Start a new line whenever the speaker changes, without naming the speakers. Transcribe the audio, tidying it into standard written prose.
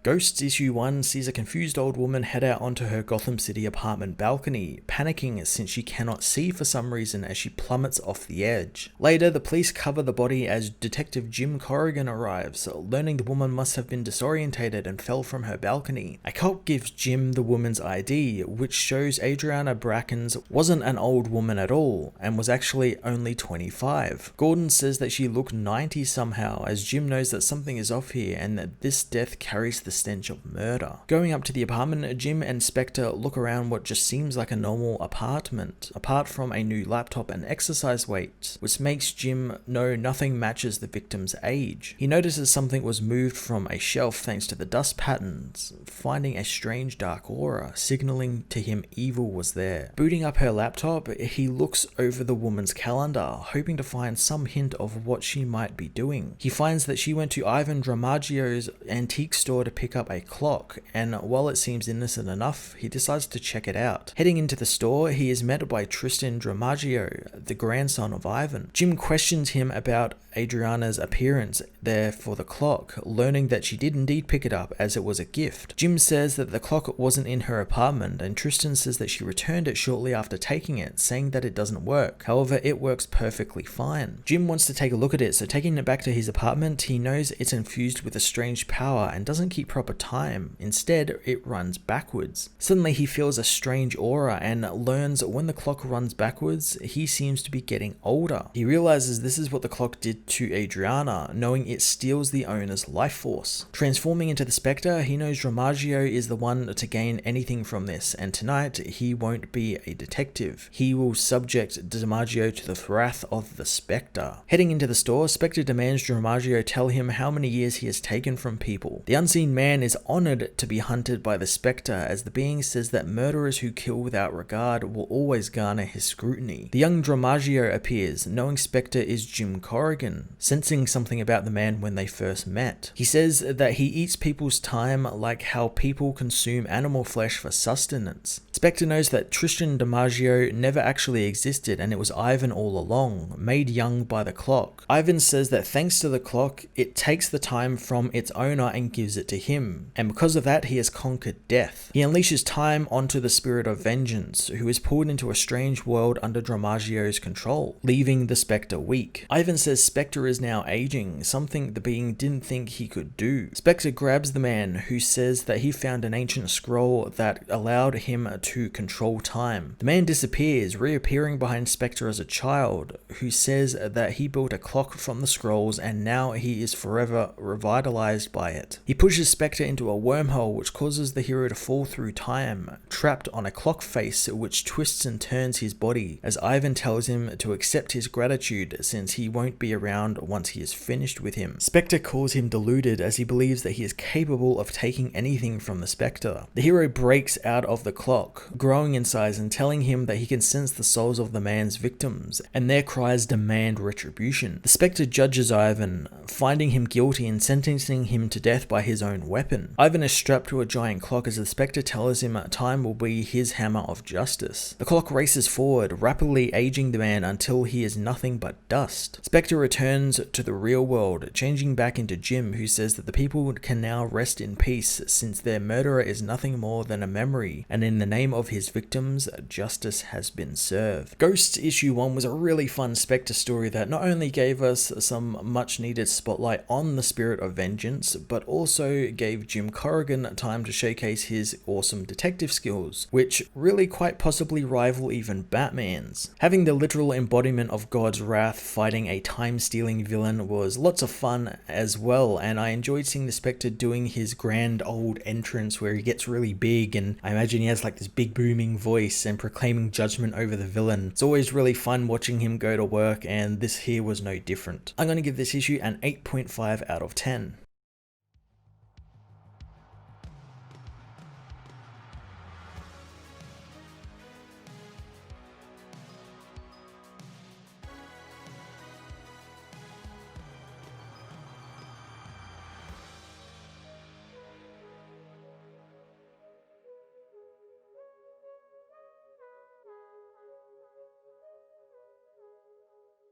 Ghosts issue 1 sees a confused old woman head out onto her Gotham City apartment balcony, panicking since she cannot see for some reason as she plummets off the edge. Later, the police cover the body as Detective Jim Corrigan arrives, learning the woman must have been disorientated and fell from her balcony. A cop gives Jim the woman's ID, which shows Adriana Brackens wasn't an old woman at all, and was actually only 25. Gordon says that she looked 90 somehow, as Jim knows that something is off here and that this death carries the stench of murder. Going up to the apartment, Jim and Spectre look around what just seems like a normal apartment, apart from a new laptop and exercise weights, which makes Jim know nothing matches the victim's age. He notices something was moved from a shelf thanks to the dust patterns, finding a strange dark aura, signaling to him evil was there. Booting up her laptop, he looks over the woman's calendar, hoping to find some hint of what she might be doing. He finds that she went to Ivan Dramaggio's antique store to pick up a clock, and while it seems innocent enough, he decides to check it out. Heading into the store, he is met by Tristan Dramaggio, the grandson of Ivan. Jim questions him about Adriana's appearance there for the clock, learning that she did indeed pick it up as it was a gift. Jim says that the clock wasn't in her apartment, and Tristan says that she returned it shortly after taking it, saying that it doesn't work. However, it works perfectly fine. Jim wants to take a look at it, so taking it back to his apartment, he knows it's infused with a strange power and doesn't keep proper time. Instead, it runs backwards. Suddenly, he feels a strange aura and learns when the clock runs backwards, he seems to be getting older. He realizes this is what the clock did to Adriana, knowing it steals the owner's life force. Transforming into the Spectre, he knows Dramaggio is the one to gain anything from this, and tonight he won't be a detective. He will subject Dramaggio to the wrath of the Spectre. Heading into the store, Spectre demands Dramaggio tell him how many years he has taken from people. The unseen man is honored to be hunted by the Spectre, as the being says that murderers who kill without regard will always garner his scrutiny. The young Dramaggio appears, knowing Spectre is Jim Corrigan, sensing something about the man when they first met. He says that he eats people's time like how people consume animal flesh for sustenance. Spectre knows that Tristan Dramaggio never actually existed and it was Ivan all along, made young by the clock. Ivan says that thanks to the clock, it takes the time from its owner and gives it to him, and because of that he has conquered death. He unleashes time onto the spirit of vengeance, who is pulled into a strange world under Dramaggio's control, leaving the Spectre weak. Ivan says Spectre is now aging, something the being didn't think he could do. Spectre grabs the man, who says that he found an ancient scroll that allowed him to control time. The man disappears, reappearing behind Spectre as a child, who says that he built a clock from the scrolls and now he is forever revitalized by it. He pushes Spectre into a wormhole which causes the hero to fall through time, trapped on a clock face which twists and turns his body, as Ivan tells him to accept his gratitude since he won't be around once he is finished with him. Spectre calls him deluded as he believes that he is capable of taking anything from the Spectre. The hero breaks out of the clock, growing in size and telling him that he can sense the souls of the man's victims, and their cries demand retribution. The Spectre judges Ivan, finding him guilty and sentencing him to death by his own weapon. Ivan is strapped to a giant clock as the Spectre tells him time will be his hammer of justice. The clock races forward, rapidly aging the man until he is nothing but dust. Spectre returns to the real world, changing back into Jim, who says that the people can now rest in peace since their murderer is nothing more than a memory, and in the name of his victims, justice has been served. Ghosts issue 1 was a really fun Spectre story that not only gave us some much needed spotlight on the spirit of vengeance, but also gave Jim Corrigan time to showcase his awesome detective skills, which really quite possibly rival even Batman's. Having the literal embodiment of God's wrath fighting a time-stealing villain was lots of fun as well, and I enjoyed seeing the Spectre doing his grand old entrance where he gets really big, and I imagine he has like this big booming voice and proclaiming judgment over the villain. It's always really fun watching him go to work, and this here was no different. I'm going to give this issue an 8.5 out of 10.